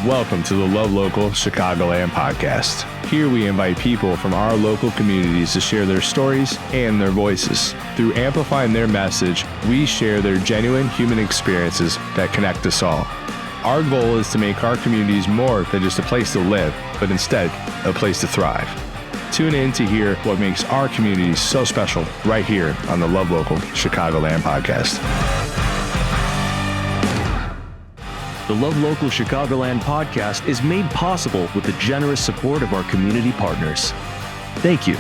Welcome to the Love Local Chicagoland Podcast. Here we invite people from our local communities to share their stories and their voices. Through amplifying their message, we share their genuine human experiences that connect us all. Our goal is to make our communities more than just a place to live, but instead, a place to thrive. Tune in to hear what makes our communities so special right here on the Love Local Chicagoland Podcast. The Love Local Chicagoland Podcast is made possible with the generous support of our community partners. Thank you.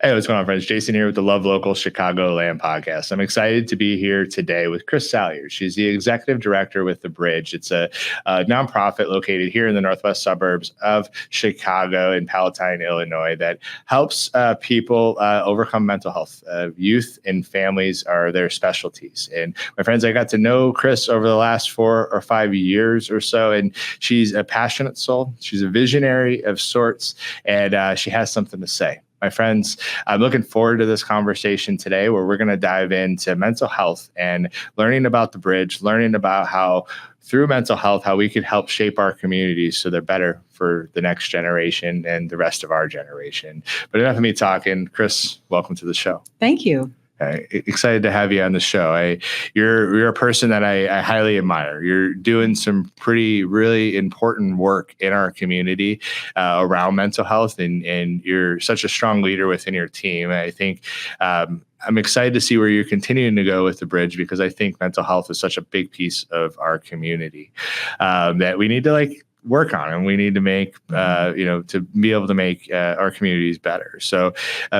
Hey, what's going on, friends? Jason here with the Love Local Chicagoland Podcast. I'm excited to be here today with Kris Salyards. She's the executive director with The Bridge. It's a nonprofit located here in the northwest suburbs of Chicago in Palatine, Illinois, that helps people overcome mental health. Youth and families are their specialties. And my friends, I got to know Kris over the last 4 or 5 years or so, and she's a passionate soul. She's a visionary of sorts, and she has something to say. My friends, I'm looking forward to this conversation today where we're going to dive into mental health and learning about The Bridge, learning about how through mental health, how we could help shape our communities so they're better for the next generation and the rest of our generation. But enough of me talking. Kris, welcome to the show. Thank you. Excited to have you on the show. You're a person that I highly admire. You're doing some really important work in our community around mental health, and you're such a strong leader within your team. I think I'm excited to see where you're continuing to go with The Bridge, because I think mental health is such a big piece of our community that we need to work on, and we need to make, to be able to make our communities better. So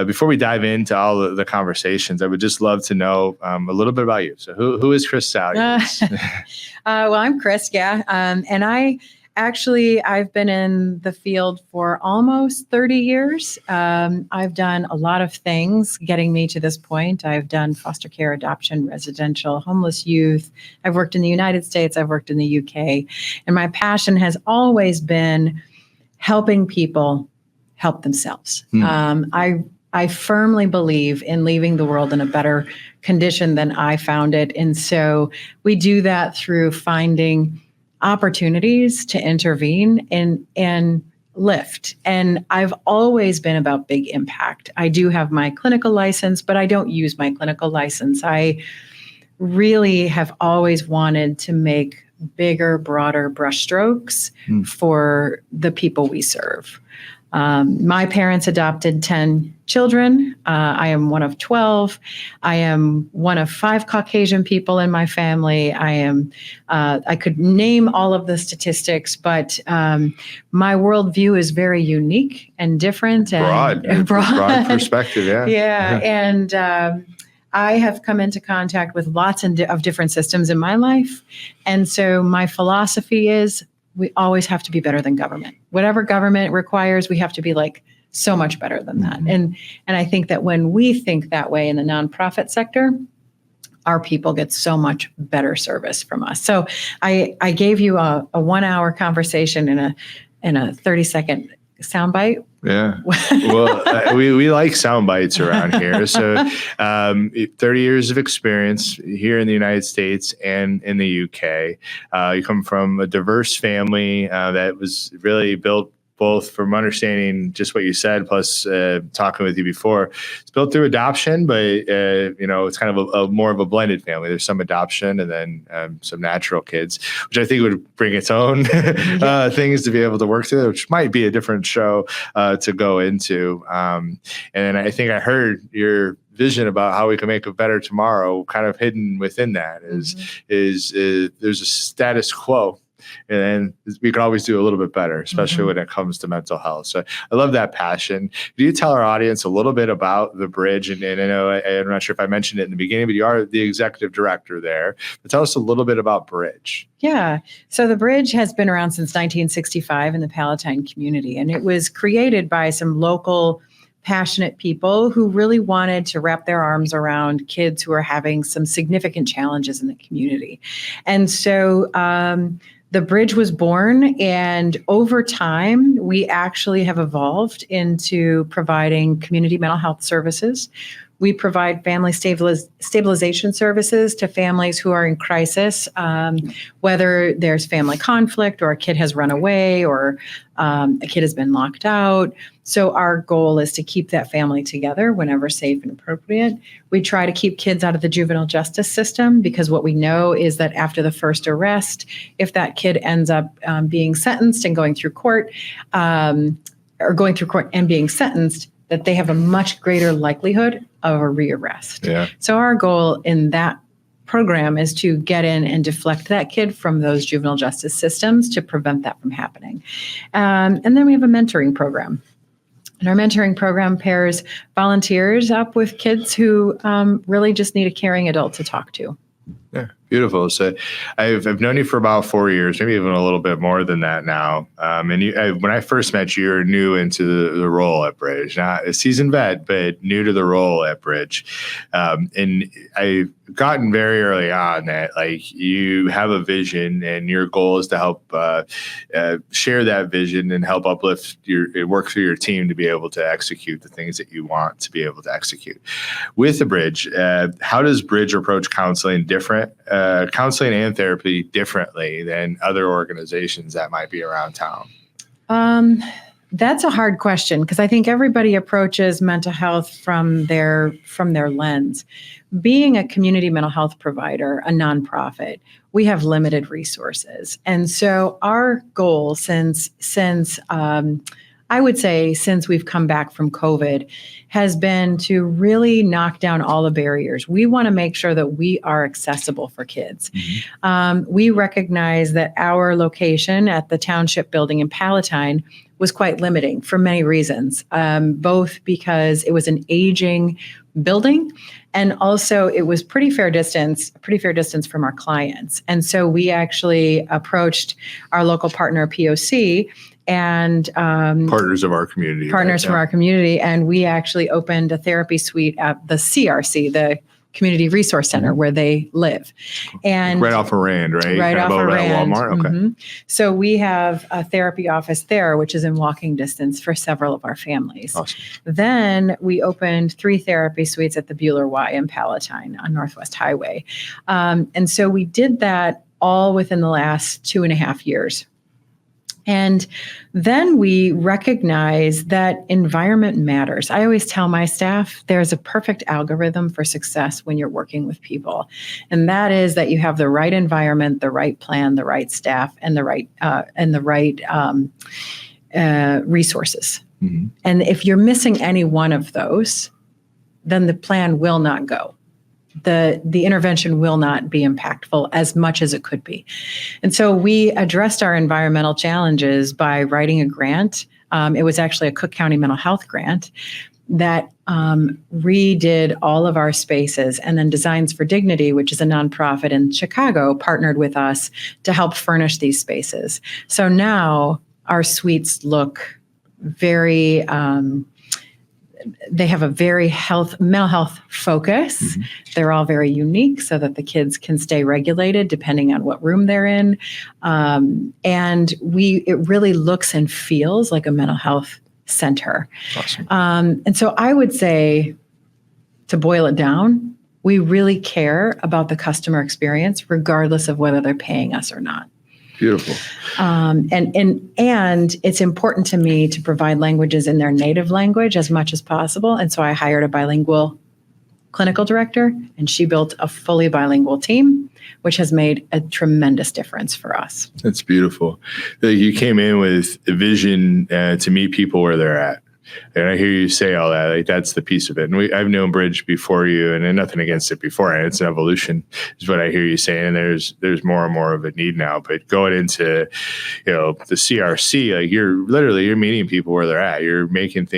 before we dive into all of the conversations, I would just love to know a little bit about you. So who is Kris Salyards? Well, I'm Kris, yeah. And I've been in the field for almost 30 years. I've done a lot of things getting me to this point. I've done foster care, adoption, residential, homeless youth. I've worked in the United States. I've worked in the UK. And my passion has always been helping people help themselves. I firmly believe in leaving the world in a better condition than I found it. And so we do that through finding opportunities to intervene and lift. And I've always been about big impact. I do have my clinical license, but I don't use my clinical license. I really have always wanted to make bigger, broader brushstrokes for the people we serve. My parents adopted 10 children. I am one of 12. I am one of 5 Caucasian people in my family. I could name all of the statistics, but my worldview is very unique and different. And broad perspective, yeah. Yeah, and I have come into contact with lots of different systems in my life. And so my philosophy is we always have to be better than government. Whatever government requires, we have to be so much better than that. And I think that when we think that way in the nonprofit sector, our people get so much better service from us. So I gave you a 1-hour conversation in a 30-second soundbite. Yeah. Well, we like sound bites around here. So 30 years of experience here in the United States and in the UK. You come from a diverse family that was really built both from understanding just what you said, plus talking with you before. It's built through adoption, but it's kind of a more of a blended family. There's some adoption and then some natural kids, which I think would bring its own things to be able to work through, which might be a different show to go into. And then I think I heard your vision about how we can make a better tomorrow. Kind of hidden within that is there's a status quo. And then we can always do a little bit better, especially when it comes to mental health. So I love that passion. Do you tell our audience a little bit about The Bridge? And I know I'm not sure if I mentioned it in the beginning, but you are the executive director there. But tell us a little bit about Bridge. Yeah. So The Bridge has been around since 1965 in the Palatine community. And it was created by some local passionate people who really wanted to wrap their arms around kids who are having some significant challenges in the community. And so The Bridge was born, and over time, we actually have evolved into providing community mental health services. We provide family stabilization services to families who are in crisis, whether there's family conflict or a kid has run away or a kid has been locked out. So our goal is to keep that family together whenever safe and appropriate. We try to keep kids out of the juvenile justice system because what we know is that after the first arrest, if that kid ends up being sentenced and going through court and being sentenced, that they have a much greater likelihood of a rearrest. Yeah. So our goal in that program is to get in and deflect that kid from those juvenile justice systems to prevent that from happening. And then we have a mentoring program. And our mentoring program pairs volunteers up with kids who really just need a caring adult to talk to. Yeah, beautiful. So I've known you for about 4 years, maybe even a little bit more than that now. And when I first met you, you were new into the role at Bridge, not a seasoned vet, but new to the role at Bridge. And I've gotten very early on that like you have a vision and your goal is to help share that vision and help uplift work through your team to be able to execute the things that you want to be able to execute. With the Bridge, how does Bridge approach counseling counseling and therapy differently than other organizations that might be around town? That's a hard question because I think everybody approaches mental health from their lens. Being a community mental health provider, a nonprofit, we have limited resources. And so our goal since I would say since we've come back from COVID has been to really knock down all the barriers. We want to make sure that we are accessible for kids. Mm-hmm. We recognize that our location at the Township Building in Palatine was quite limiting for many reasons, both because it was an aging building and also it was pretty fair distance from our clients. And so we actually approached our local partner, POC, and partners of our community. From our community. And we actually opened a therapy suite at the CRC, the Community Resource Center, where they live. And right off of Rand, right? Right off of Rand. Walmart? Okay. Mm-hmm. So we have a therapy office there, which is in walking distance for several of our families. Awesome. Then we opened 3 therapy suites at the Bueller Y in Palatine on Northwest Highway. And so we did that all within the last 2.5 years. And then we recognize that environment matters. I always tell my staff there's a perfect algorithm for success when you're working with people. And that is that you have the right environment, the right plan, the right staff, and the right resources. Mm-hmm. And if you're missing any one of those, then the plan will not go. The intervention will not be impactful as much as it could be. And so we addressed our environmental challenges by writing a grant. It was actually a Cook County mental health grant that redid all of our spaces. And then Designs for Dignity, which is a nonprofit in Chicago, partnered with us to help furnish these spaces. So now our suites look very they have a very mental health focus. Mm-hmm. They're all very unique so that the kids can stay regulated depending on what room they're in. And it really looks and feels like a mental health center. Awesome. And so I would say, to boil it down, we really care about the customer experience regardless of whether they're paying us or not. Beautiful. And it's important to me to provide languages in their native language as much as possible. And so I hired a bilingual clinical director, and she built a fully bilingual team, which has made a tremendous difference for us. That's beautiful. You came in with a vision to meet people where they're at. And I hear you say all that, like that's the piece of it. And I've known Bridge before you, and nothing against it beforehand. It's an evolution, is what I hear you saying. And there's more and more of a need now. But going into, the CRC, like you're meeting people where they're at. You're making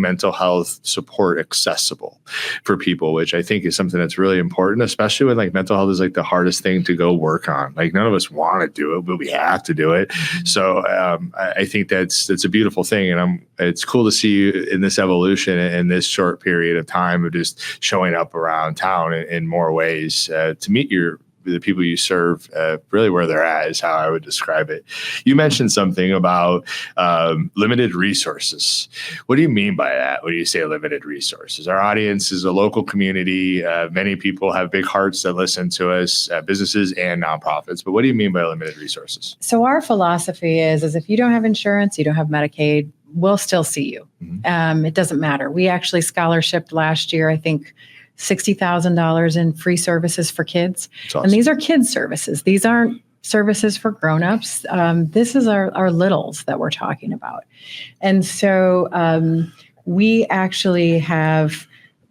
mental health support accessible for people, which I think is something that's really important, especially when like mental health is like the hardest thing to go work on. Like none of us want to do it, but we have to do it. Mm-hmm. So I think that's a beautiful thing, and it's cool to see you in this evolution in this short period of time of just showing up around town in more ways to meet your the people you serve really where they're at is how I would describe it. You mentioned something about limited resources. What do you mean by that when you say limited resources? Our audience is a local community. Many people have big hearts that listen to us, businesses and nonprofits. But what do you mean by limited resources? So our philosophy is if you don't have insurance, you don't have Medicaid, we'll still see you. It doesn't matter. We actually scholarshiped last year, I think, $60,000 in free services for kids. Awesome. And these are kids services. These aren't services for grownups. This is our littles that we're talking about. And so we actually have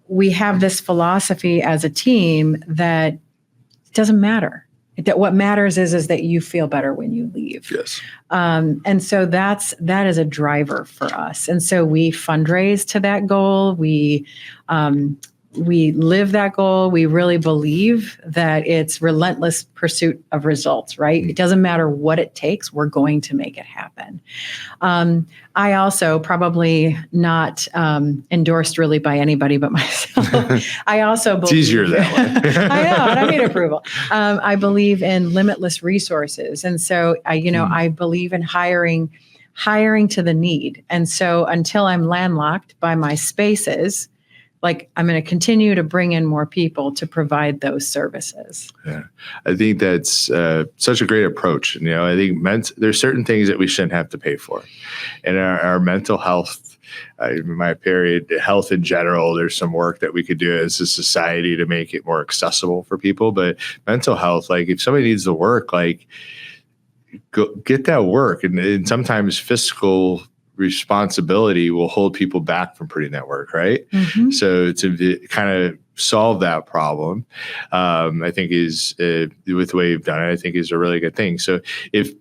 this philosophy as a team that doesn't matter. That what matters is that you feel better when you leave. Yes. And so that is a driver for us. And so we fundraise to that goal. We live that goal. We really believe that it's relentless pursuit of results, right? It doesn't matter what it takes. We're going to make it happen. I also, probably not endorsed really by anybody but myself. I also believe— It's easier that way. I know, and I need approval. I believe in limitless resources. And so, I believe in hiring to the need. And so until I'm landlocked by my spaces, I'm going to continue to bring in more people to provide those services. Yeah, I think that's such a great approach. And, I think there's certain things that we shouldn't have to pay for. And our mental health, in my period, health in general, there's some work that we could do as a society to make it more accessible for people. But mental health, if somebody needs the work, go get that work. And sometimes fiscal responsibility will hold people back from putting that work, right? Mm-hmm. So to kind of solve that problem, I think is with the way you've done it, I think is a really good thing. So if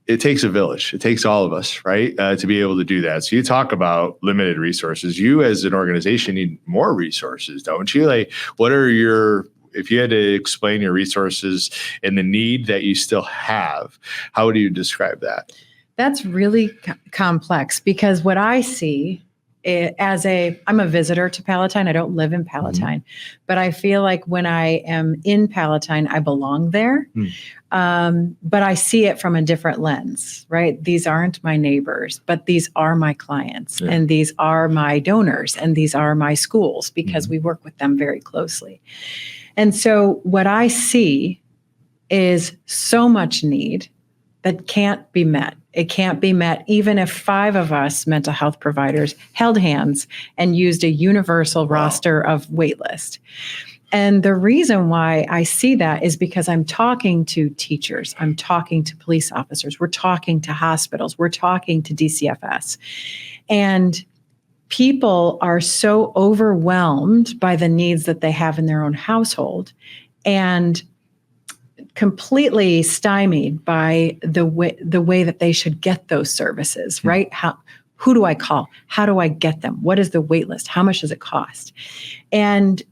it takes a village, it takes all of us, right, to be able to do that. So you talk about limited resources. You as an organization need more resources, don't you? What are if you had to explain your resources and the need that you still have, how would you describe that? That's really complex because what I see I'm a visitor to Palatine. I don't live in Palatine, but I feel like when I am in Palatine, I belong there. But I see it from a different lens, right? These aren't my neighbors, but these are my clients and these are my donors and these are my schools because we work with them very closely. And so what I see is so much need that can't be met. It can't be met even if 5 of us mental health providers held hands and used a universal roster of waitlist. And the reason why I see that is because I'm talking to teachers, I'm talking to police officers, we're talking to hospitals, we're talking to DCFS. And people are so overwhelmed by the needs that they have in their own household and completely stymied by the way that they should get those services, right? Who do I call? How do I get them? What is the wait list? How much does it cost? And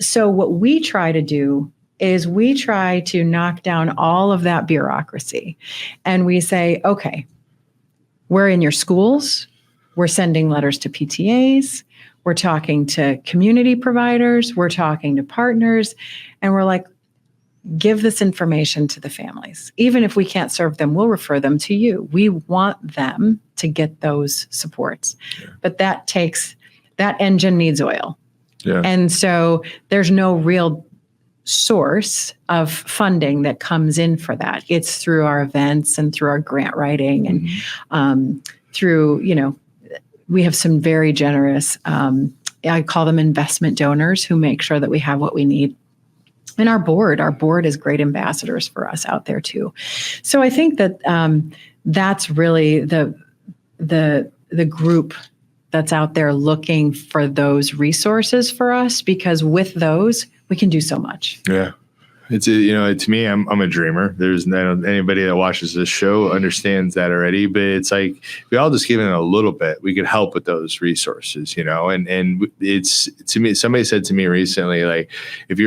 so what we try to do is we try to knock down all of that bureaucracy. And we say, okay, we're in your schools. We're sending letters to PTAs. We're talking to community providers. We're talking to partners. And we're like, give this information to the families. Even if we can't serve them, we'll refer them to you. We want them to get those supports. Yeah. But that engine needs oil. Yeah. And so there's no real source of funding that comes in for that. It's through our events and through our grant writing and through, we have some very generous, I call them investment donors who make sure that we have what we need. And our board is great ambassadors for us out there too. So I think that that's really the group that's out there looking for those resources for us, because with those we can do so much. Yeah. To me, I'm a dreamer. There's anybody that watches this show understands that already, but it's like we all just give in a little bit. We could help with those resources, and it's, to me, somebody said to me recently, if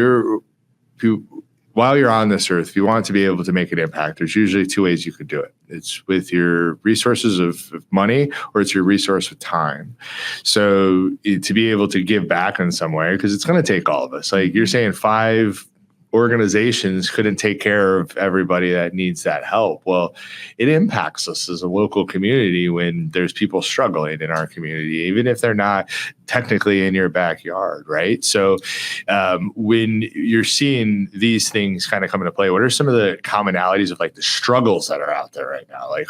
while you're on this earth, if you want to be able to make an impact, there's usually two ways you could do it. It's with your resources of money, or it's your resource of time. So to be able to give back in some way, because it's going to take all of us. Like you're saying, 5 organizations couldn't take care of everybody that needs that help. Well, it impacts us as a local community when there's people struggling in our community, even if they're not technically in your backyard, right? So when you're seeing these things kind of come into play, what are some of the commonalities of like the struggles that are out there right now? Like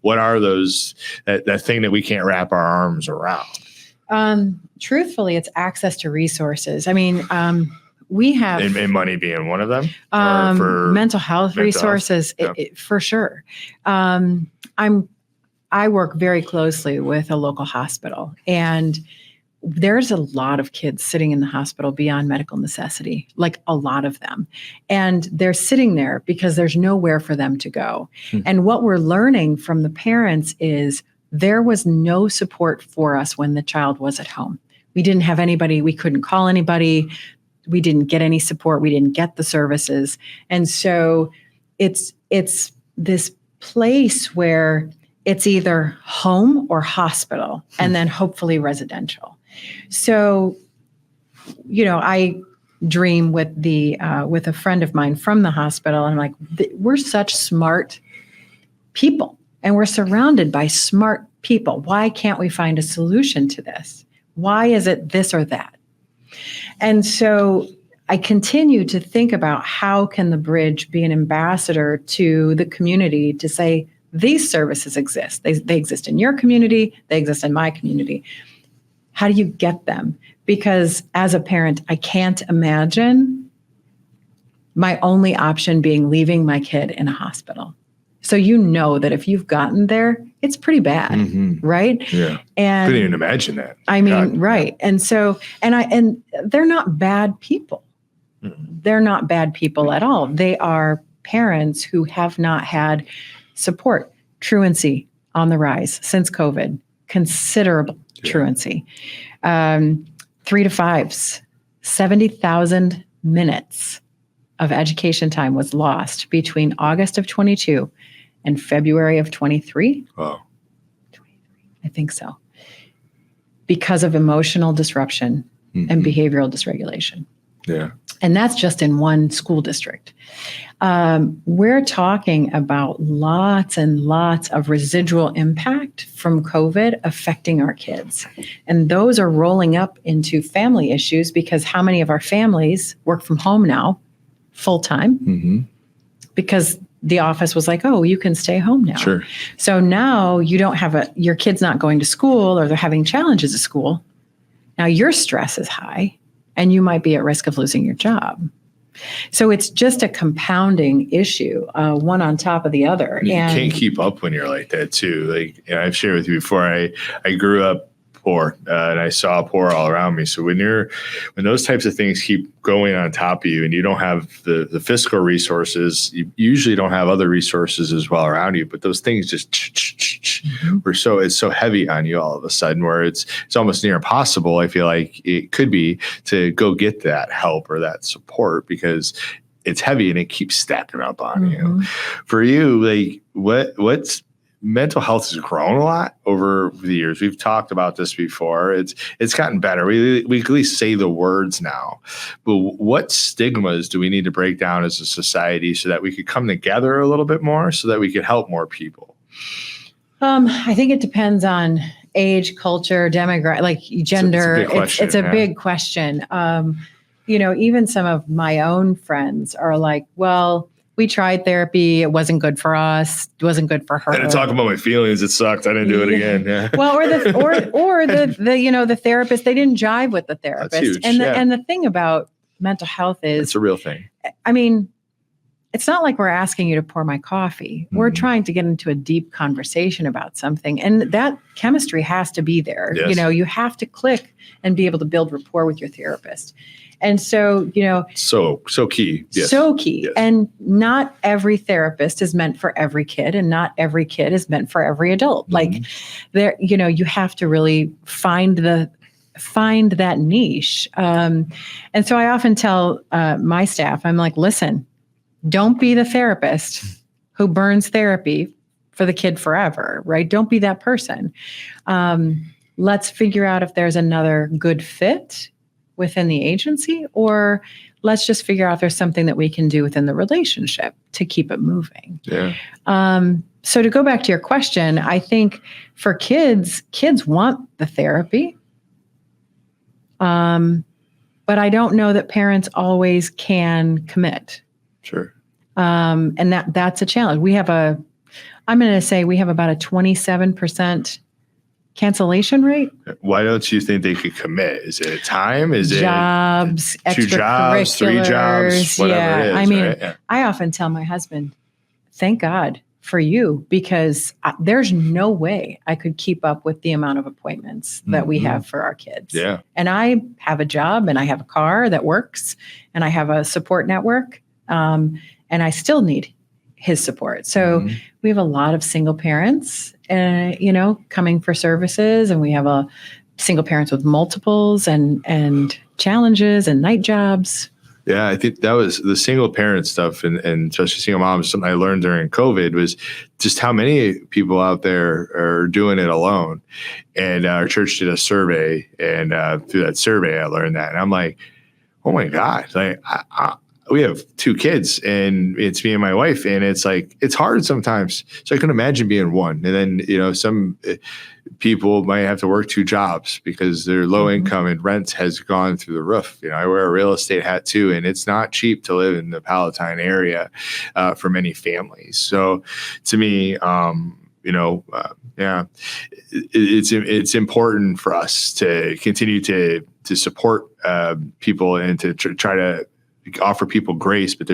what are those, that thing that we can't wrap our arms around? Truthfully, it's access to resources. I mean, we have and money being one of them. For mental health resources, for sure. I work very closely with a local hospital, and there's a lot of kids sitting in the hospital beyond medical necessity, like a lot of them, and they're sitting there because there's nowhere for them to go. And what we're learning from the parents is there was no support for us when the child was at home. We didn't have anybody. We couldn't call anybody. We didn't get any support. We didn't get the services. And so it's this place where it's either home or hospital, and then hopefully residential. So, I dream with with a friend of mine from the hospital. And I'm like, we're such smart people, and we're surrounded by smart people. Why can't we find a solution to this? Why is it this or that? And so I continue to think about how can the bridge be an ambassador to the community to say, these services exist. They exist in your community. They exist in my community. How do you get them? Because as a parent, I can't imagine my only option being leaving my kid in a hospital. So that if you've gotten there, it's pretty bad, right? Yeah, and couldn't even imagine that. I mean, right? And so, and they're not bad people. They're not bad people at all. They are parents who have not had support. Truancy on the rise since COVID, considerable truancy. 3 to 5s, 70,000 minutes of education time was lost between August of 22 and February of 23. Wow. I think so. Because of emotional disruption and behavioral dysregulation. Yeah. And that's just in one school district. We're talking about lots and lots of residual impact from COVID affecting our kids. And those are rolling up into family issues because how many of our families work from home now full time? Because the office was like, oh, you can stay home now. Sure. So now you don't have your kid's not going to school, or they're having challenges at school. Now your stress is high, and you might be at risk of losing your job. So it's just a compounding issue, one on top of the other. You can't keep up when you're like that too. Like I've shared with you before, I grew up poor and I saw poor all around me. So when those types of things keep going on top of you and you don't have the fiscal resources, you usually don't have other resources as well around you, but those things just it's so heavy on you all of a sudden where it's almost near impossible. I feel like it could be to go get that help or that support because it's heavy and it keeps stacking up on you. For you, like what's mental health has grown a lot over the years. We've talked about this before. It's gotten better. We can at least say the words now. But what stigmas do we need to break down as a society so that we could come together a little bit more so that we could help more people? I think it depends on age, culture, demographic, like gender. It's a big question. Even some of my own friends are like, well, we tried therapy. It wasn't good for us. It wasn't good for her. I didn't talk about my feelings. It sucked. I didn't do it again. Yeah. Well, or the therapist, they didn't jive with the therapist. That's huge. And the thing about mental health is it's a real thing. I mean, it's not like we're asking you to pour my coffee. We're trying to get into a deep conversation about something. And that chemistry has to be there. Yes. You have to click and be able to build rapport with your therapist. And so, so key. Yes. So key. Yes. And not every therapist is meant for every kid, and not every kid is meant for every adult. Like there, you have to really find the find that niche. And so I often tell my staff, I'm like, listen, don't be the therapist who burns therapy for the kid forever, right? Don't be that person. Let's figure out if there's another good fit within the agency, or let's just figure out if there's something that we can do within the relationship to keep it moving. Yeah. So to go back to your question, I think for kids want the therapy. But I don't know that parents always can commit. Sure. And that's a challenge. I'm going to say we have about a 27% cancellation rate. Why don't you think they could commit? Is it time? Is jobs, it 2 jobs, 3 jobs, whatever it is? I mean, right? Yeah. I often tell my husband, thank God for you, because there's no way I could keep up with the amount of appointments that we have for our kids. Yeah. And I have a job and I have a car that works and I have a support network. And I still need his support. So we have a lot of single parents, coming for services, and we have a single parents with multiples and challenges and night jobs. Yeah, I think that was the single parent stuff, and especially single moms. Something I learned during COVID was just how many people out there are doing it alone. And our church did a survey, and through that survey, I learned that. And I'm like, oh my God, like we have 2 kids, and it's me and my wife, and it's like it's hard sometimes. So I couldn't imagine being one. And then some people might have to work 2 jobs because they're low income and rent has gone through the roof. I wear a real estate hat too, and it's not cheap to live in the Palatine area for many families. So to me, it's important for us to continue to support people and to try to offer people grace, but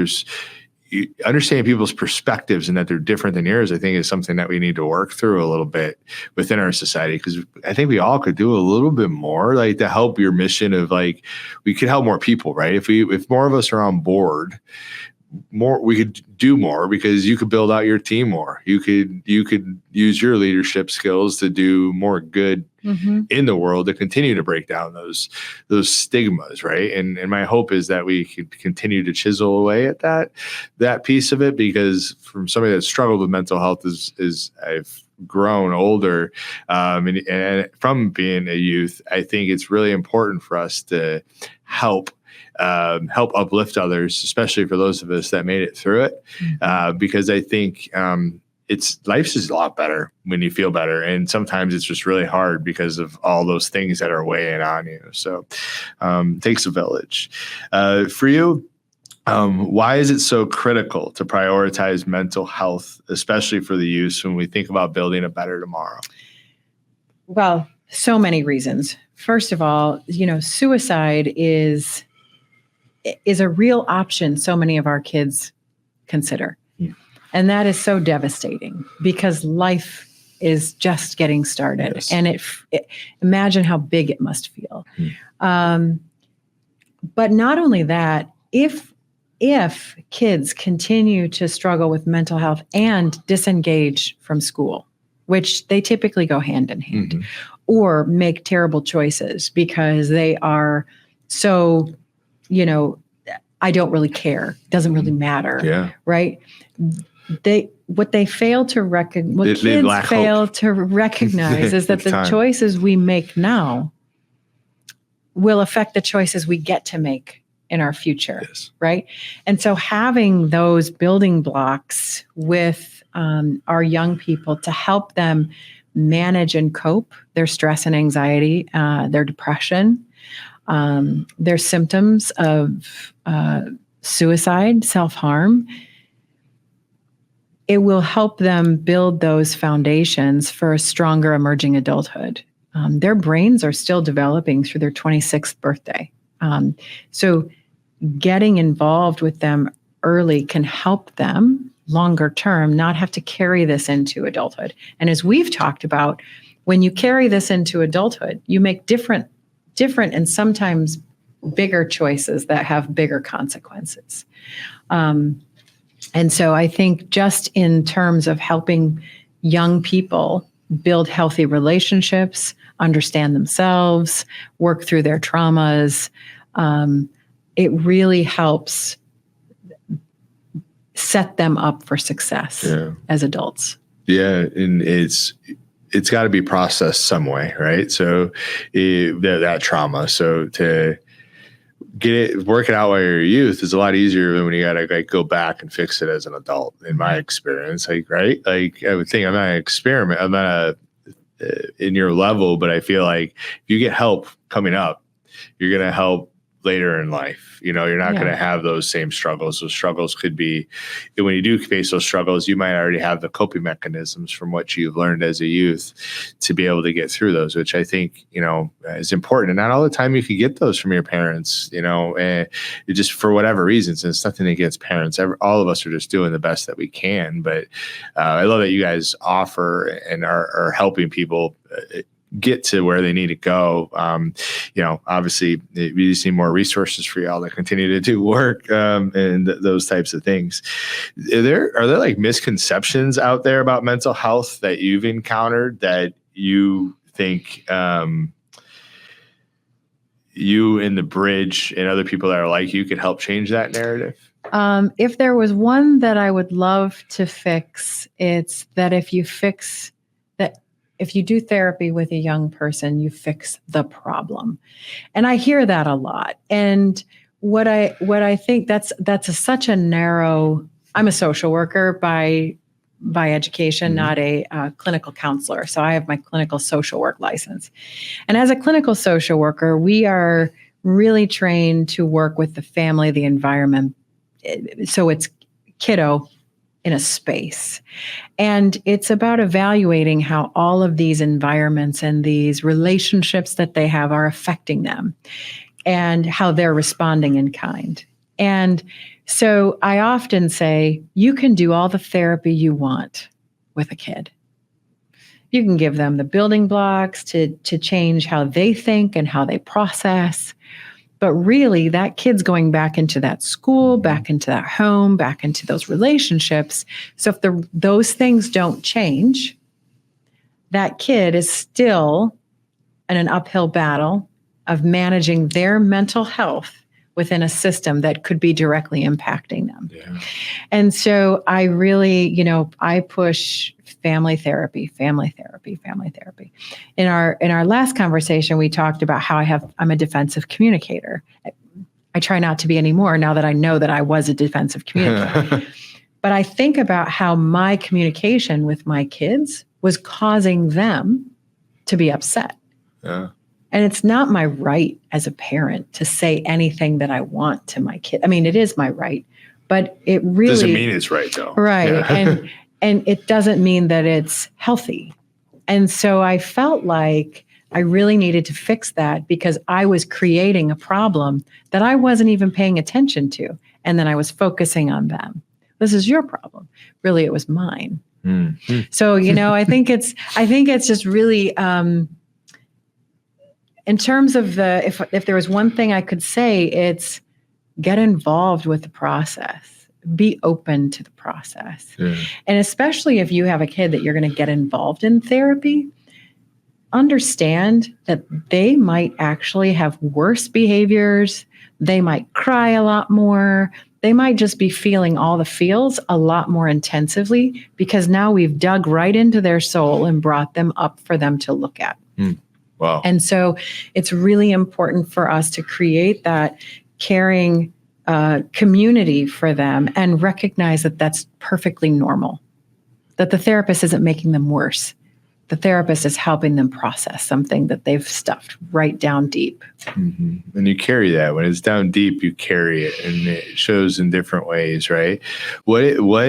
understanding people's perspectives and that they're different than yours, I think is something that we need to work through a little bit within our society. Because I think we all could do a little bit more, like to help your mission of like, we could help more people, right? If more of us are on board, we could do more, because you could build out your team more. You could use your leadership skills to do more good in the world, to continue to break down those stigmas, right? And my hope is that we can continue to chisel away at that piece of it, because from somebody that struggled with mental health is I've grown older, and from being a youth, I think it's really important for us to help uplift others, especially for those of us that made it through it, because I think life's is a lot better when you feel better, and sometimes it's just really hard because of all those things that are weighing on you. So it takes a village. For you, why is it so critical to prioritize mental health, especially for the youth, when we think about building a better tomorrow? Well, so many reasons. First of all, suicide is a real option so many of our kids consider. And that is so devastating, because life is just getting started. Yes. And imagine how big it must feel. But not only that, if kids continue to struggle with mental health and disengage from school, which they typically go hand in hand, or make terrible choices because they are so, I don't really care. Doesn't really matter. Yeah. Right. What kids fail to recognize is that the choices we make now will affect the choices we get to make in our future. Yes. Right. And so having those building blocks with our young people to help them manage and cope their stress and anxiety, their depression, their symptoms of suicide, self-harm, it will help them build those foundations for a stronger emerging adulthood. Their brains are still developing through their 26th birthday. So getting involved with them early can help them longer term not have to carry this into adulthood. And as we've talked about, when you carry this into adulthood, you make different and sometimes bigger choices that have bigger consequences. And so I think just in terms of helping young people build healthy relationships, understand themselves, work through their traumas. It really helps set them up for success as adults. Yeah, and it's got to be processed some way, right? So that trauma. So to work it out while you're a youth is a lot easier than when you got to go back and fix it as an adult. In my experience, right? Like I would think I'm not an experiment. I'm not in your level, but I feel like if you get help coming up, you're gonna help later in life. You're not going to have those same struggles. Those struggles could be, when you do face those struggles, you might already have the coping mechanisms from what you've learned as a youth to be able to get through those, which I think, is important. And not all the time you can get those from your parents, and just for whatever reasons. And it's nothing against parents. All of us are just doing the best that we can. But I love that you guys offer and are helping people get to where they need to go. Obviously we just need more resources for y'all to continue to do work, and those types of things. Are there like misconceptions out there about mental health that you've encountered that you think, you and the Bridge and other people that are like you could help change that narrative? If there was one that I would love to fix, it's that if you do therapy with a young person, you fix the problem. And I hear that a lot. And what I think that's such a narrow, I'm a social worker by education, not a clinical counselor. So I have my clinical social work license. And as a clinical social worker, we are really trained to work with the family, the environment. So it's kiddo in a space. And it's about evaluating how all of these environments and these relationships that they have are affecting them and how they're responding in kind. And so I often say, you can do all the therapy you want with a kid. You can give them the building blocks to change how they think and how they process. But really, that kid's going back into that school, back into that home, back into those relationships. So if those things don't change, that kid is still in an uphill battle of managing their mental health within a system that could be directly impacting them. Yeah. And so I really, I push family therapy. In our last conversation, we talked about how I'm a defensive communicator. I try not to be anymore now that I know that I was a defensive communicator. But I think about how my communication with my kids was causing them to be upset. Yeah. And it's not my right as a parent to say anything that I want to my kid. I mean, it is my right, but it really doesn't mean it's right though. Right. Yeah. And it doesn't mean that it's healthy. And so I felt like I really needed to fix that because I was creating a problem that I wasn't even paying attention to. And then I was focusing on them. This is your problem. Really, it was mine. Mm-hmm. So, I think it's just really, in terms of if there was one thing I could say, it's get involved with the process. Be open to the process. Yeah. And especially if you have a kid that you're going to get involved in therapy, understand that they might actually have worse behaviors. They might cry a lot more. They might just be feeling all the feels a lot more intensively because now we've dug right into their soul and brought them up for them to look at. Mm. Wow. And so it's really important for us to create that caring community for them and recognize that that's perfectly normal, that the therapist isn't making them worse. The therapist is helping them process something that they've stuffed right down deep. Mm-hmm. And you carry that. When it's down deep, you carry it, and it shows in different ways, right? Not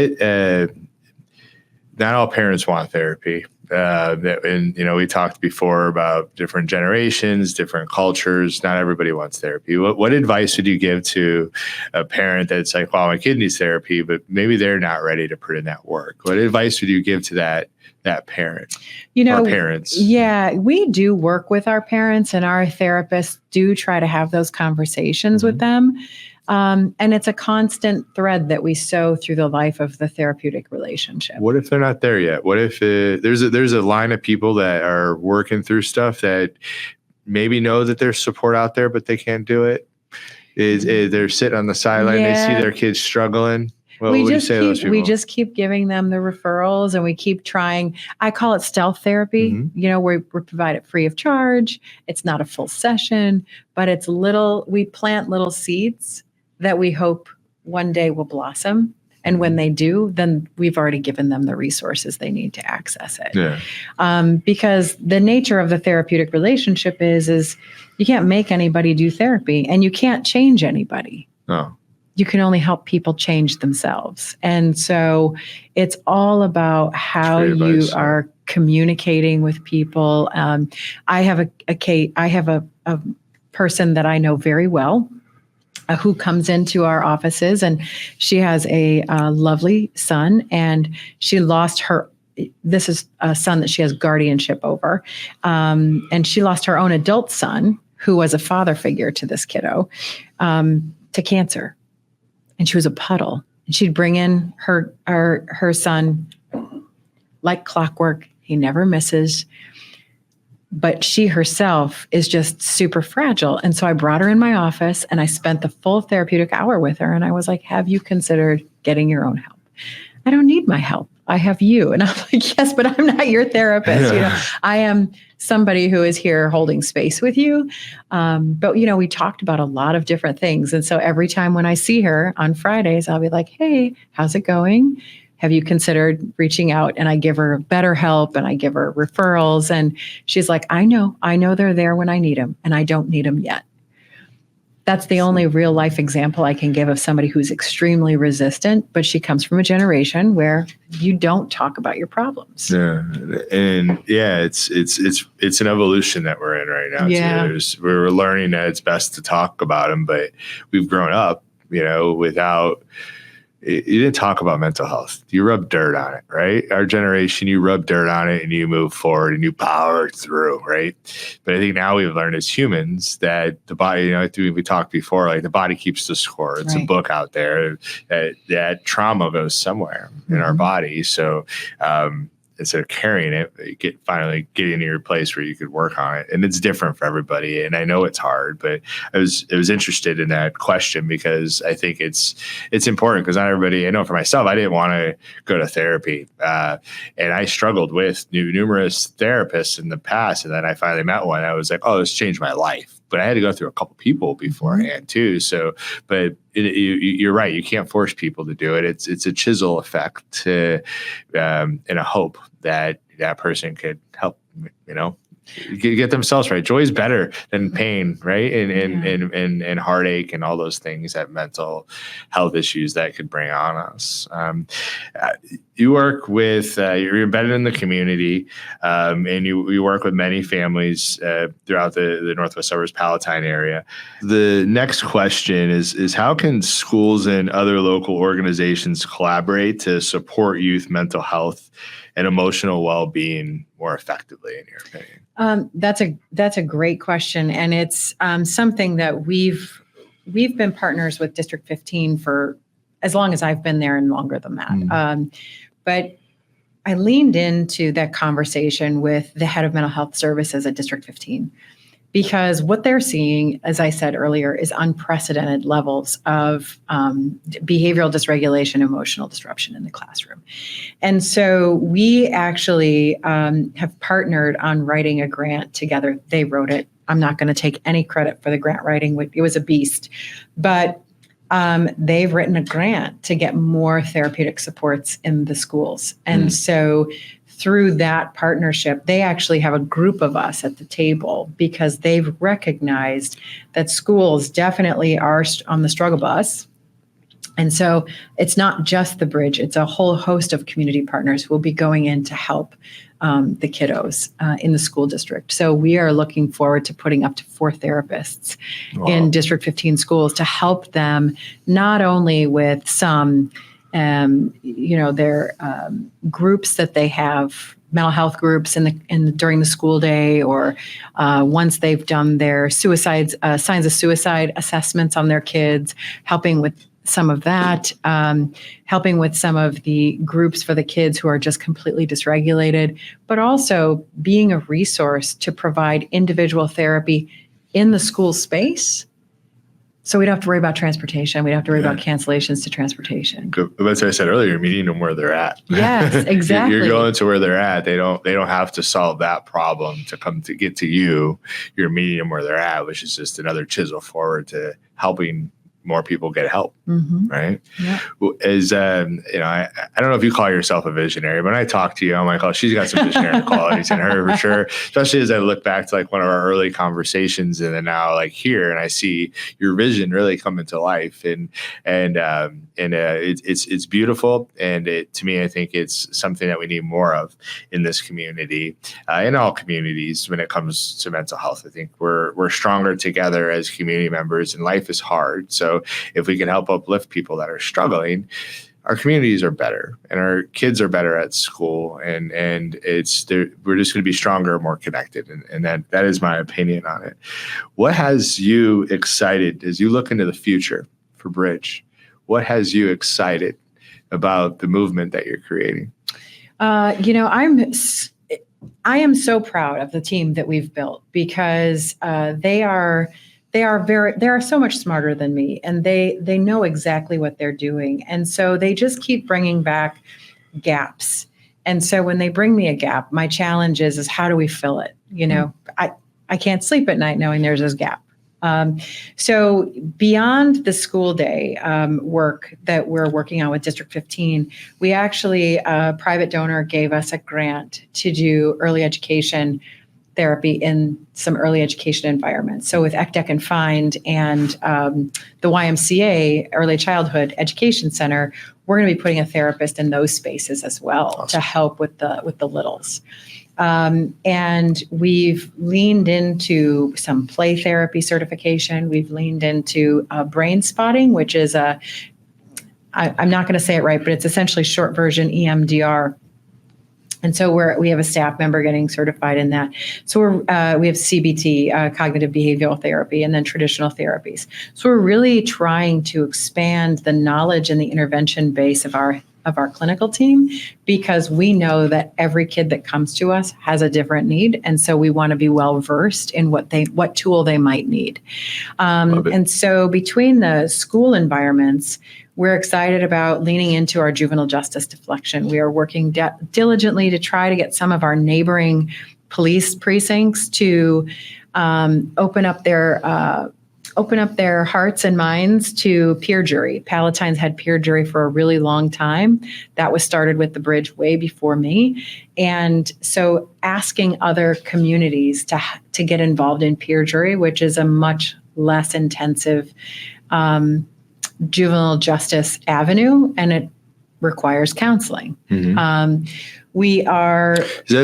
all parents want therapy. We talked before about different generations, different cultures. Not everybody wants therapy. What advice would you give to a parent that's like, well, my kid needs therapy, but maybe they're not ready to put in that work? What advice would you give to that parent or parents? Yeah, we do work with our parents, and our therapists do try to have those conversations with them. And it's a constant thread that we sew through the life of the therapeutic relationship. What if they're not there yet? What if there's a line of people that are working through stuff that maybe know that there's support out there, but they can't do it? They're sitting on the sideline, They see their kids struggling. Well, what do you say to those people? We just keep giving them the referrals, and we keep trying. I call it stealth therapy. Mm-hmm. We provide it free of charge. It's not a full session, but we plant little seeds that we hope one day will blossom. And when they do, then we've already given them the resources they need to access it. Yeah. Because the nature of the therapeutic relationship is you can't make anybody do therapy, and you can't change anybody. Oh. You can only help people change themselves. And so it's all about how you are communicating with people. I have a person that I know very well who comes into our offices, and she has a lovely son, and she lost this is a son that she has guardianship over. And she lost her own adult son, who was a father figure to this kiddo, to cancer. And she was a puddle. And she'd bring in her son like clockwork. He never misses. But she herself is just super fragile. And so I brought her in my office, and I spent the full therapeutic hour with her. And I was like, have you considered getting your own help? I don't need my help. I have you. And I'm like, yes, but I'm not your therapist. I am somebody who is here holding space with you. But we talked about a lot of different things. And so every time when I see her on Fridays, I'll be like, hey, how's it going? Have you considered reaching out? And I give her BetterHelp, and I give her referrals. And she's like, I know they're there when I need them, and I don't need them yet. That's the only real life example I can give of somebody who's extremely resistant, but she comes from a generation where you don't talk about your problems. Yeah. And it's an evolution that we're in right now. Yeah. Too. We're learning that it's best to talk about them, but we've grown up, without, you didn't talk about mental health. You rub dirt on it, right? Our generation, you rub dirt on it and you move forward and you power through, right? But I think now we've learned as humans that the body, we talked before, like the body keeps the score. It's a book out there that trauma goes somewhere in our body. So, instead of carrying it, you finally get into your place where you could work on it. And it's different for everybody. And I know it's hard, but I was interested in that question because I think it's important, because not everybody, I know for myself, I didn't want to go to therapy. And I struggled with numerous therapists in the past. And then I finally met one. I was like, oh, this changed my life. But I had to go through a couple people beforehand too. So, but you're right. You can't force people to do it. It's a chisel effect and a hope that person could help, get themselves right. Joy is better than pain, right? And heartache and all those things, that mental health issues that could bring on us. You work with, you're embedded in the community, and you work with many families throughout the Northwest Suburbs, Palatine area. The next question is how can schools and other local organizations collaborate to support youth mental health and emotional well-being more effectively, in your opinion? That's a great question, and it's something that we've been partners with District 15 for as long as I've been there, and longer than that. But I leaned into that conversation with the head of mental health services at District 15, because what they're seeing, as I said earlier, is unprecedented levels of behavioral dysregulation, emotional disruption in the classroom. And so we actually have partnered on writing a grant together. They wrote it. I'm not going to take any credit for the grant writing. It was a beast. But they've written a grant to get more therapeutic supports in the schools. And so through that partnership, they actually have a group of us at the table, because they've recognized that schools definitely are on the struggle bus. And so it's not just the bridge, it's a whole host of community partners who will be going in to help the kiddos in the school district. So we are looking forward to putting up to 4 therapists in District 15 schools to help them not only with some, their groups that they have mental health groups during the school day, or once they've done their signs of suicide assessments on their kids, helping with some of that, helping with some of the groups for the kids who are just completely dysregulated, but also being a resource to provide individual therapy in the school space. So we don't have to worry about transportation. We don't have to worry about cancellations to transportation. That's what I said earlier. You're meeting them where they're at. Yes, exactly. You're going to where they're at. They don't have to solve that problem to get to you. You're meeting them where they're at, which is just another chisel forward to helping more people get help, right? Yeah. I don't know if you call yourself a visionary, but when I talk to you, I'm like, oh, she's got some visionary qualities in her for sure. Especially as I look back to like one of our early conversations, and then now like here, and I see your vision really come into life, and it's beautiful, and to me, I think it's something that we need more of in this community, in all communities when it comes to mental health. I think we're stronger together as community members, and life is hard. So if we can help uplift people that are struggling, our communities are better, and our kids are better at school, and we're just going to be stronger, more connected, and that is my opinion on it. What has you excited as you look into the future for Bridge? What has you excited about the movement that you're creating? I am so proud of the team that we've built, because they are so much smarter than me, and they know exactly what they're doing. And so they just keep bringing back gaps. And so when they bring me a gap, my challenge is how do we fill it? I can't sleep at night knowing there's this gap. So beyond the school day work that we're working on with District 15, we actually, a private donor gave us a grant to do early education therapy in some early education environments. So with ECDEC and FIND and the YMCA Early Childhood Education Center, we're going to be putting a therapist in those spaces as well to help with the littles. And we've leaned into some play therapy certification. We've leaned into brain spotting, which is I'm not going to say it right, but it's essentially short version EMDR. And so we have a staff member getting certified in that. So we have CBT, cognitive behavioral therapy, and then traditional therapies. So we're really trying to expand the knowledge and the intervention base of our clinical team, because we know that every kid that comes to us has a different need, and so we want to be well versed in what tool they might need. And so between the school environments, we're excited about leaning into our juvenile justice deflection. We are working diligently to try to get some of our neighboring police precincts to open up their hearts and minds to peer jury. Palatine's had peer jury for a really long time. That was started with the Bridge way before me. And so asking other communities to get involved in peer jury, which is a much less intensive juvenile justice avenue, and it requires counseling. That's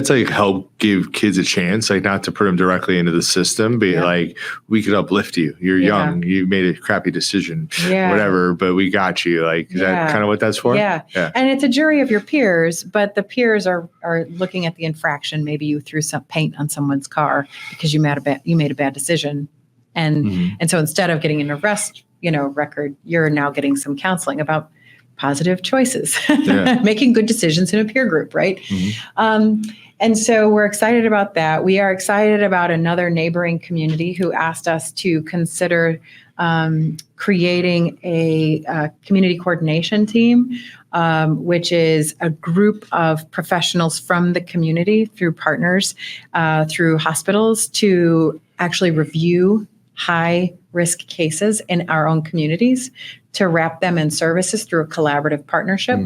like help give kids a chance, like not to put them directly into the system, but like we could uplift you. You're young, you made a crappy decision, whatever, but we got you. Like, is that kind of what that's for? Yeah. And it's a jury of your peers, but the peers are looking at the infraction. Maybe you threw some paint on someone's car because you made a bad decision. And so instead of getting an arrest, record, you're now getting some counseling about positive choices, making good decisions in a peer group, right? And so we're excited about that. We are excited about another neighboring community who asked us to consider creating a community coordination team, which is a group of professionals from the community through partners, through hospitals, to actually review high-risk cases in our own communities, to wrap them in services through a collaborative partnership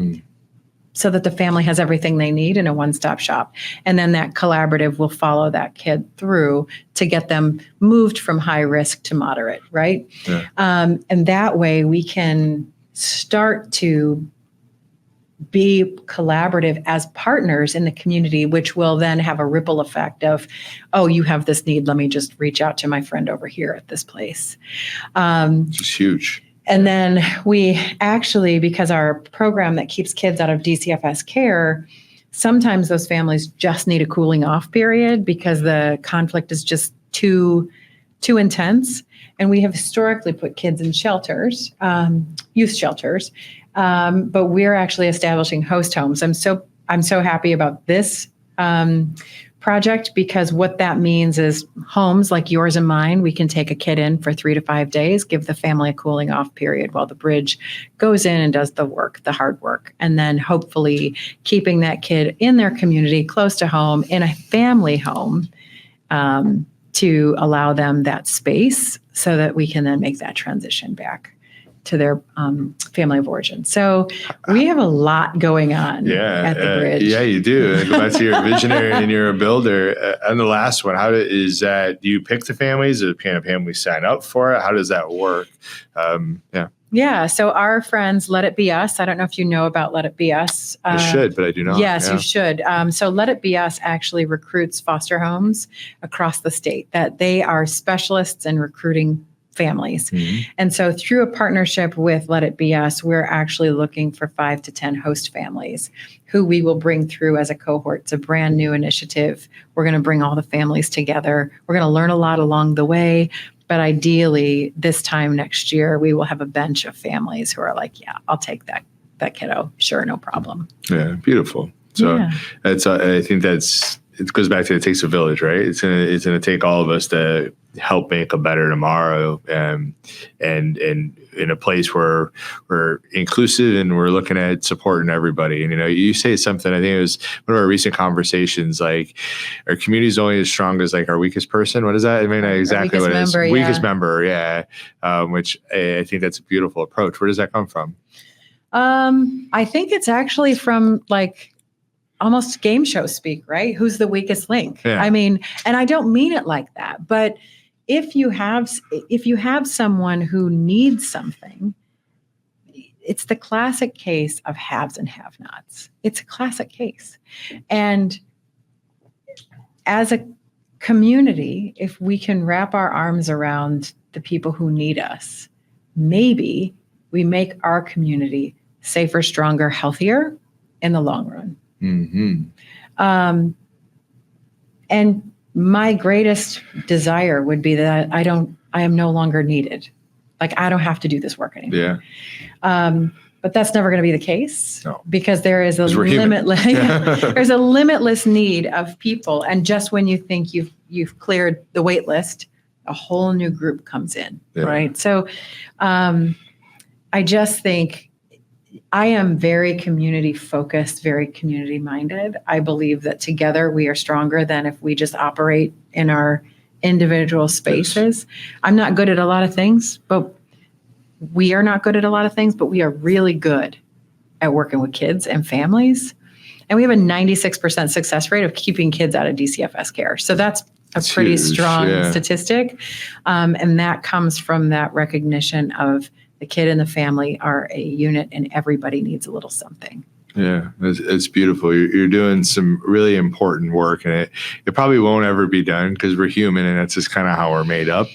so that the family has everything they need in a one-stop shop. And then that collaborative will follow that kid through to get them moved from high risk to moderate, right? And that way we can start to be collaborative as partners in the community, which will then have a ripple effect of, oh, you have this need, let me just reach out to my friend over here at this place. It's huge. And then we actually, because our program that keeps kids out of DCFS care, sometimes those families just need a cooling off period because the conflict is just too intense. And we have historically put kids in shelters, youth shelters, but we're actually establishing host homes. I'm so happy about this project, because what that means is homes like yours and mine, we can take a kid in for 3 to 5 days, give the family a cooling off period while the bridge goes in and does the work, the hard work, and then hopefully keeping that kid in their community, close to home, in a family home, to allow them that space so that we can then make that transition back to their family of origin. So we have a lot going on at the bridge. Yeah, you do. Go back to your visionary and you're a builder. And the last one, do you pick the families? Or can a family sign up for it? How does that work? Yeah. So our friends, Let It Be Us. I don't know if you know about Let It Be Us. I should, but I do not. Yes, you should. So Let It Be Us actually recruits foster homes across the state, that they are specialists in recruiting families. Mm-hmm. And so through a partnership with Let It Be Us, we're actually looking for 5 to 10 host families who we will bring through as a cohort. It's a brand new initiative. We're going to bring all the families together. We're going to learn a lot along the way. But ideally, this time next year, we will have a bench of families who are like, yeah, I'll take that kiddo. Sure, no problem. Yeah, beautiful. So that's I think it goes back to it takes a village, right? It's gonna take all of us to help make a better tomorrow, and in a place where we're inclusive and we're looking at supporting everybody. And you say something, I think it was one of our recent conversations, like our community is only as strong as like our weakest person. What is that? I mean, exactly what it is. Weakest member, yeah. Which I think that's a beautiful approach. Where does that come from? I think it's actually from like almost game show speak, right? Who's the weakest link? Yeah. I mean, and I don't mean it like that, but if you have someone who needs something, it's the classic case of haves and have-nots. It's a classic case. And as a community, if we can wrap our arms around the people who need us, maybe we make our community safer, stronger, healthier in the long run. Mm-hmm. And my greatest desire would be that I am no longer needed. Like, I don't have to do this work anymore. Yeah. But that's never going to be the case, because there is there's a limitless need of people. And just when you think you've cleared the wait list, a whole new group comes in. Yeah. Right. So, I just think I am very community focused, very community minded. I believe that together we are stronger than if we just operate in our individual spaces. I'm not good at a lot of things, but we are not good at a lot of things, but we are really good at working with kids and families. And we have a 96% success rate of keeping kids out of DCFS care. So that's a pretty strong statistic. And that comes from that recognition of the kid and the family are a unit and everybody needs a little something. Yeah, it's beautiful. You're doing some really important work, and it probably won't ever be done because we're human, and that's just kind of how we're made up.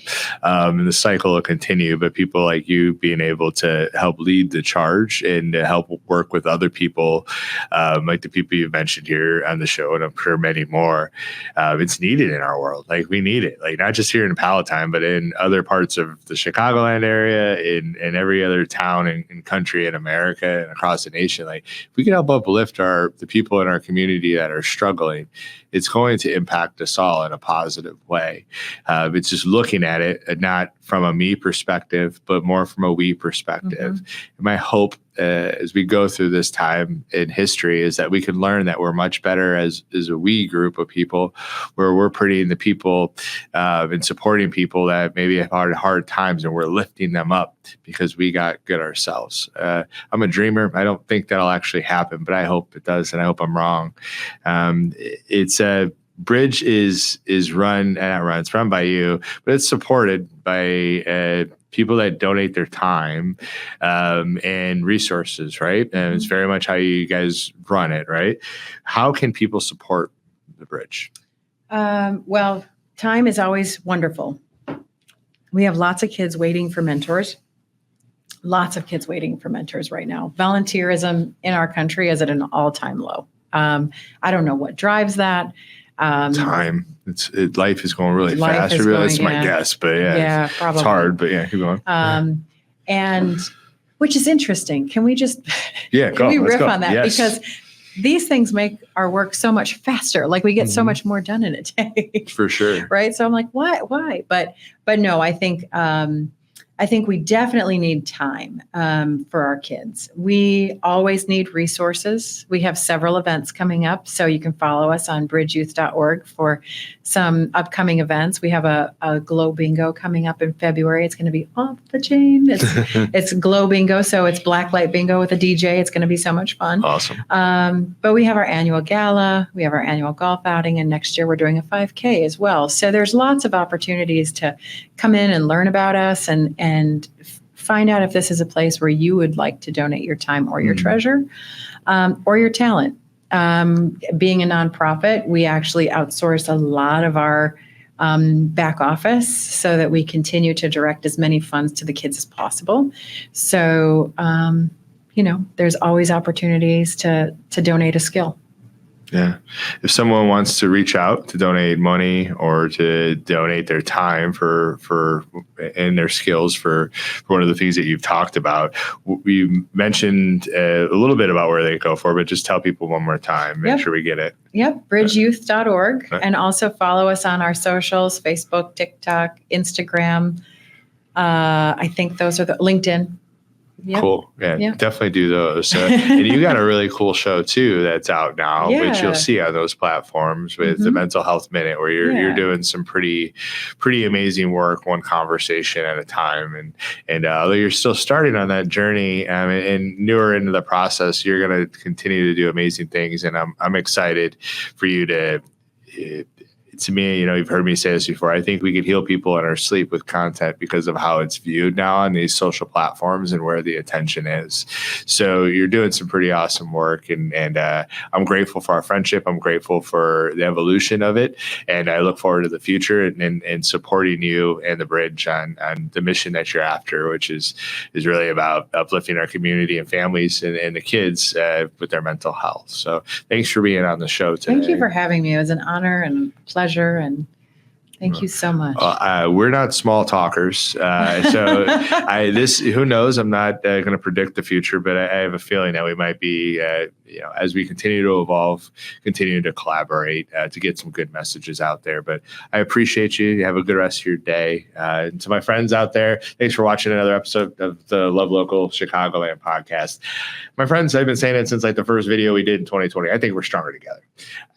And the cycle will continue, but people like you being able to help lead the charge and to help work with other people, like the people you've mentioned here on the show, and I'm sure many more, it's needed in our world. Like, we need it, like not just here in Palatine, but in other parts of the Chicagoland area, in every other town and country in America and across the nation. Like, if we can help uplift the people in our community that are struggling, it's going to impact us all in a positive way. It's just looking at it not from a me perspective, but more from a we perspective. Mm-hmm. And my hope as we go through this time in history is that we can learn that we're much better as a we group of people, where we're putting the people and supporting people that maybe have had hard times, and we're lifting them up because we got good ourselves. I'm a dreamer. I don't think that'll actually happen, but I hope it does, and I hope I'm wrong. It's Bridge is run by you, but it's supported by people that donate their time and resources, right? And it's very much how you guys run it, right? How can people support the Bridge? Well, time is always wonderful. We have lots of kids waiting for mentors. Lots of kids waiting for mentors right now. Volunteerism in our country is at an all-time low. I don't know what drives that. Time. Life is going really fast. That's my guess, but yeah, probably. It's hard, but yeah, keep going. And which is interesting. Can we just can we riff on that? Yes. Because these things make our work so much faster. Like we get so much more done in a day. For sure. Right. So I'm like, why? But no, I think we definitely need time for our kids. We always need resources. We have several events coming up, so you can follow us on bridgeyouth.org for some upcoming events. We have a Glow Bingo coming up in February. It's going to be off the chain. It's Glow Bingo, so it's blacklight bingo with a DJ. It's going to be so much fun. Awesome. But we have our annual gala. We have our annual golf outing, and next year we're doing a 5K as well. So there's lots of opportunities to come in and learn about us and find out if this is a place where you would like to donate your time or your treasure or your talent. Being a nonprofit, we actually outsource a lot of our back office so that we continue to direct as many funds to the kids as possible. So, there's always opportunities to donate a skill. Yeah. If someone wants to reach out to donate money or to donate their time for and their skills for one of the things that you've talked about, we mentioned a little bit about where they go for, but just tell people one more time, make sure we get it. Yep. bridgeyouth.org. And also follow us on our socials, Facebook, TikTok, Instagram. I think those are the LinkedIn. Yep. Cool. Yeah, definitely do those. And you got a really cool show too that's out now, which you'll see on those platforms with the Mental Health Minute, where you're doing some pretty amazing work, one conversation at a time. And although you're still starting on that journey and newer into the process, you're going to continue to do amazing things. And I'm excited for you to. To me, you've heard me say this before. I think we could heal people in our sleep with content because of how it's viewed now on these social platforms and where the attention is. So you're doing some pretty awesome work, and I'm grateful for our friendship. I'm grateful for the evolution of it, and I look forward to the future and supporting you and the Bridge on the mission that you're after, which is really about uplifting our community and families and the kids with their mental health. So thanks for being on the show today. Thank you for having me. It was an honor and pleasure, and thank you so much. We're not small talkers, so who knows? I'm not going to predict the future, but I have a feeling that we might be, as we continue to evolve, continue to collaborate to get some good messages out there. But I appreciate you. You have a good rest of your day. And to my friends out there, thanks for watching another episode of the Love Local Chicagoland Podcast. My friends, I've been saying it since the first video we did in 2020. I think we're stronger together.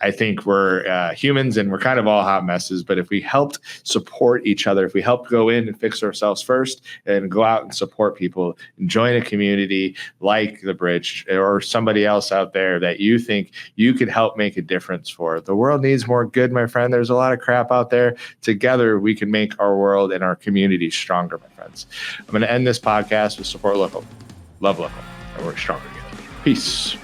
I think we're humans, and we're kind of all hot messes. But if we helped support each other, if we helped go in and fix ourselves first and go out and support people and join a community like the Bridge or somebody else out there that you think you could help make a difference for. The world needs more good, my friend. There's a lot of crap out there. Together, we can make our world and our community stronger, my friends. I'm going to end this podcast with support local, love local, and we're stronger together. Peace.